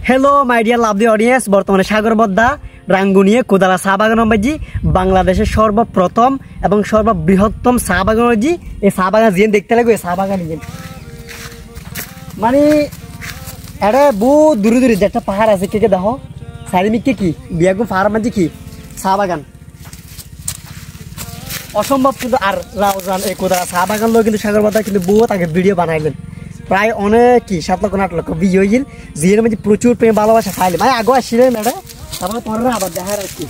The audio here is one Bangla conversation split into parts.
Hello my dear lovely audience, বর্তমানে সাগরবদ্ধা রাঙ্গুনিয়া কোদালা চা বাগান বাজি বাংলাদেশের সর্বপ্রথম এবং সর্ববৃহত্তম চা বাগান বাজি। এই চা বাগান যে দেখতে লাগবে চা বাগান মানে এটা বহু দূরে দূরে যে একটা পাহাড় আছে, কে দেখো চারিমিককে কি বিয়াগু পাহাড় মাঝে কি চা বাগান অসম্ভব। কিন্তু আর রাউজান এই কোদালা চা বাগান লোক কিন্তু সাগরবদ্ধা কিন্তু বহুত আগে ভিডিও বানাইলেন, প্রায় অনেক কি 7 লক্ষ 8 লক্ষ ভিউ হয়েছিল। জিয়ের মধ্যে প্রচুর প্রেম ভালোবাসা পাইলে মানে আগে আসছিলেন এটা, তারপরে তোমরা আবার দেখার আর কি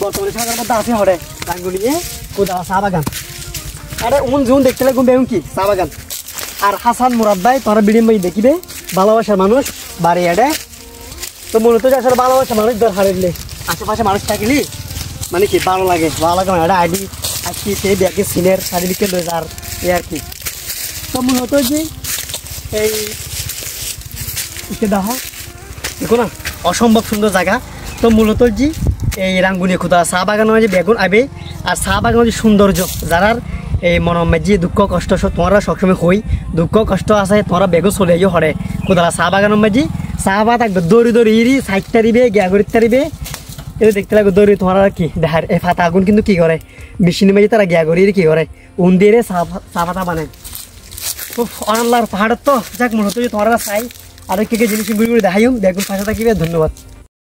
বর্তমানে সাগরবদ্ধা আছে হরে রাঙ্গুনিয়ে কোদালা চা বাগান। আরে উন জুন দেখতে লাগবে বেগুন কি চা বাগান। আর হাসান মুরাদ ভাই তোমরা ভিডিও মধ্যে দেখিবে ভালোবাসার মানুষ বাড়ি এডে। তো মূলত আসলে ভালোবাসার মানুষ দরকার হইলে আশেপাশে মানুষ থাকলে মানে কি ভালো লাগে মানে এটা আইডি আজকে সেই ব্যাগে সিনের সার্টিফিকেট রয়েছে আর এই আর কি। তো মূলত যে এই দেখো দেখো না অসম্ভব সুন্দর জায়গা। তো মূলত যে এই রাঙ্গুনিয়া কোদালা চা বাগান যে বেগুন আবে আর চা বাগান যে সৌন্দর্য যারা এই মনে যে দুঃখ কষ্ট তোমরা সবসময় হই দুঃখ কষ্ট আছে তোমরা বেগুন চলে যাও হরে কোদালা চা বাগান মাঝি চা বাগান থাকবে দৌড়ি দৌড়ি ইরি সাইড তারিবে গিয়া গড়ি তারিবে এটা দেখতে লাগবে দৌড়ি তোমরা কি দেখার এই ফাতা আগুন কিন্তু কি করে মেশিনের মাঝে তারা গিয়া গড়ি কি করে উন দিয়ে চা পাতা বানায়। খুব অনাল্লার পাহাড়ের তো যাক মূলত তোমরা চাই আর কে জিনিস ঘুরে ঘুরে দেখাইম বেগুন পাশে থাকিবে। ধন্যবাদ।